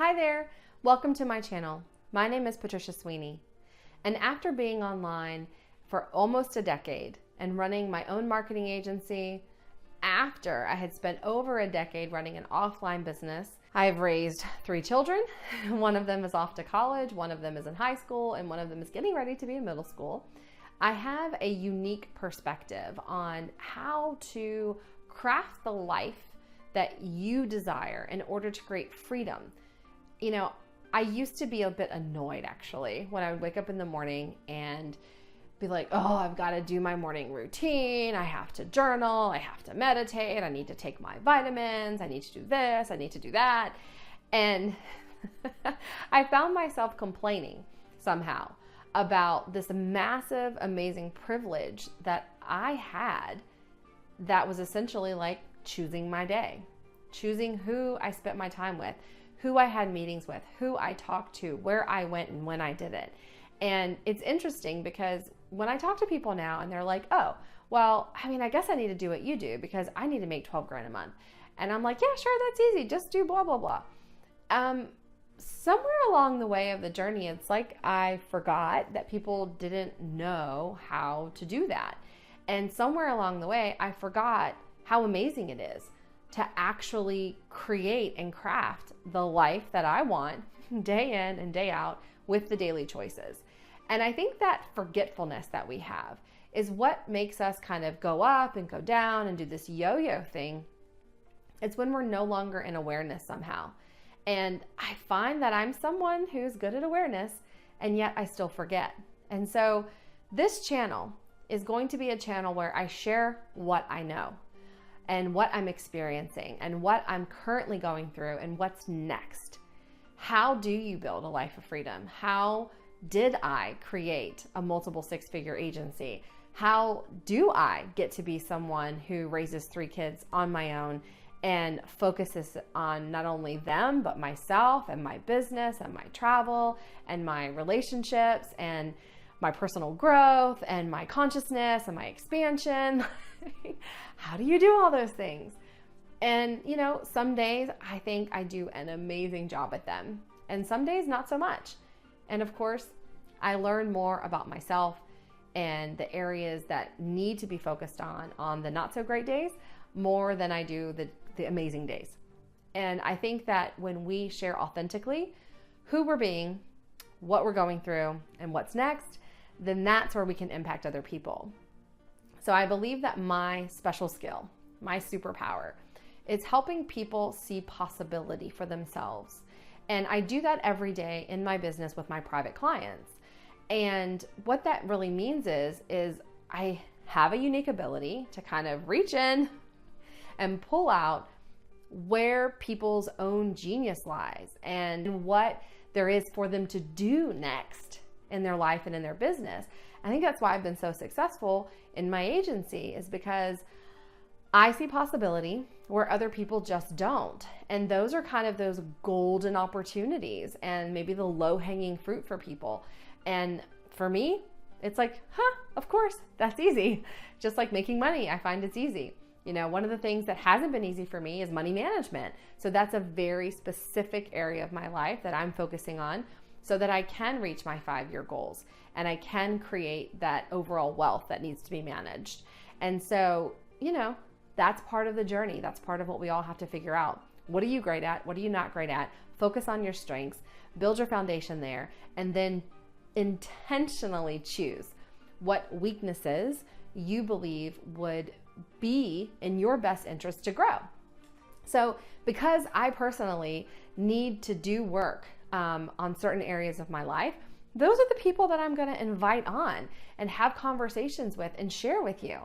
Hi there, welcome to my channel. My name is Patricia Sweeney, and after being online for almost a decade and running my own marketing agency, after I had spent over a decade running an offline business, I have raised 3 children. One of them is off to college, one of them is in high school, and one of them is getting ready to be in middle school. I have a unique perspective on how to craft the life that you desire in order to create freedom. You know, I used to be a bit annoyed actually when I would wake up in the morning and be like, oh, I've got to do my morning routine. I have to journal. I have to meditate. I need to take my vitamins. I need to do this. I need to do that. And I found myself complaining somehow about this massive, amazing privilege that I had that was essentially like choosing my day, choosing who I spent my time with, who I had meetings with, who I talked to, where I went and when I did it. And it's interesting because when I talk to people now and they're like, oh, well, I mean, I guess I need to do what you do because I need to make 12 grand a month. And I'm like, yeah, sure, that's easy. Just do blah, blah, blah. Somewhere along the way of the journey, it's like I forgot that people didn't know how to do that. And somewhere along the way, I forgot how amazing it is to actually create and craft the life that I want day in and day out with the daily choices. And I think that forgetfulness that we have is what makes us kind of go up and go down and do this yo-yo thing. It's when we're no longer in awareness somehow. And I find that I'm someone who's good at awareness, and yet I still forget. And so this channel is going to be a channel where I share what I know and what I'm experiencing and what I'm currently going through and what's next. How do you build a life of freedom? How did I create a multiple 6-figure agency? How do I get to be someone who raises 3 kids on my own and focuses on not only them, but myself and my business and my travel and my relationships and my personal growth and my consciousness and my expansion? How do you do all those things? And you know, some days I think I do an amazing job at them, and some days not so much. And of course, I learn more about myself and the areas that need to be focused on the not so great days, more than I do the amazing days. And I think that when we share authentically who we're being, what we're going through, and what's next, then that's where we can impact other people. So I believe that my special skill, my superpower, is helping people see possibility for themselves. And I do that every day in my business with my private clients. And what that really means is I have a unique ability to kind of reach in and pull out where people's own genius lies and what there is for them to do next in their life and in their business. I think that's why I've been so successful in my agency, is because I see possibility where other people just don't. And those are kind of those golden opportunities and maybe the low-hanging fruit for people. And for me, it's like, of course, that's easy. Just like making money, I find it's easy. You know, one of the things that hasn't been easy for me is money management. So that's a very specific area of my life that I'm focusing on so that I can reach my 5-year goals and I can create that overall wealth that needs to be managed. And so, you know, that's part of the journey. That's part of what we all have to figure out. What are you great at? What are you not great at? Focus on your strengths, build your foundation there, and then intentionally choose what weaknesses you believe would be in your best interest to grow. So because I personally need to do work on certain areas of my life, those are the people that I'm going to invite on and have conversations with and share with you.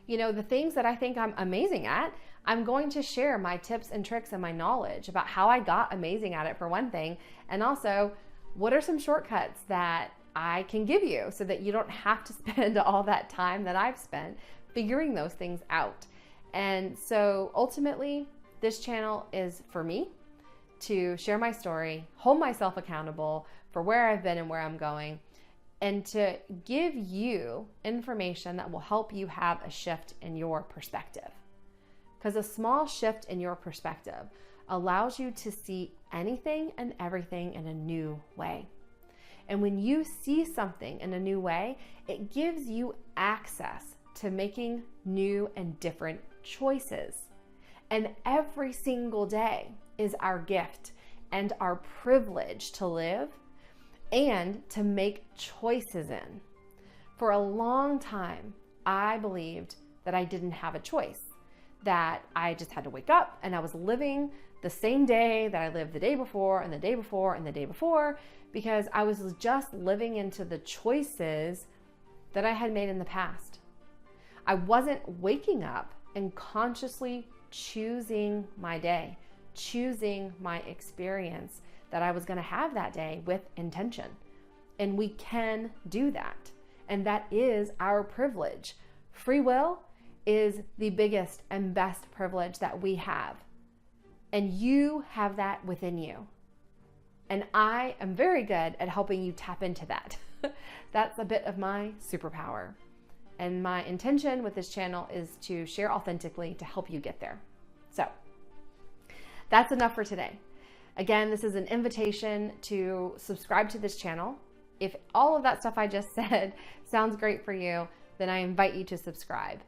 You know, the things that I think I'm amazing at, I'm going to share my tips and tricks and my knowledge about how I got amazing at it, for one thing, and also what are some shortcuts that I can give you so that you don't have to spend all that time that I've spent figuring those things out. And so ultimately, this channel is for me to share my story, hold myself accountable for where I've been and where I'm going, and to give you information that will help you have a shift in your perspective. Because a small shift in your perspective allows you to see anything and everything in a new way. And when you see something in a new way, it gives you access to making new and different choices. And every single day is our gift and our privilege to live and to make choices in. For a long time, I believed that I didn't have a choice, that I just had to wake up and I was living the same day that I lived the day before and the day before and the day before, because I was just living into the choices that I had made in the past. I wasn't waking up and consciously choosing my day, choosing my experience that I was going to have that day with intention. And we can do that. And that is our privilege. Free will is the biggest and best privilege that we have. And you have that within you. And I am very good at helping you tap into that. That's a bit of my superpower. And my intention with this channel is to share authentically to help you get there. So that's enough for today. Again, this is an invitation to subscribe to this channel. If all of that stuff I just said sounds great for you, then I invite you to subscribe,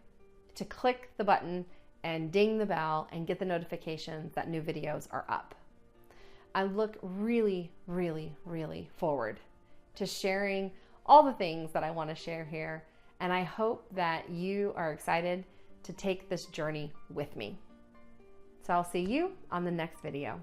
to click the button and ding the bell and get the notifications that new videos are up. I look really, really, really forward to sharing all the things that I want to share here. And I hope that you are excited to take this journey with me. So I'll see you on the next video.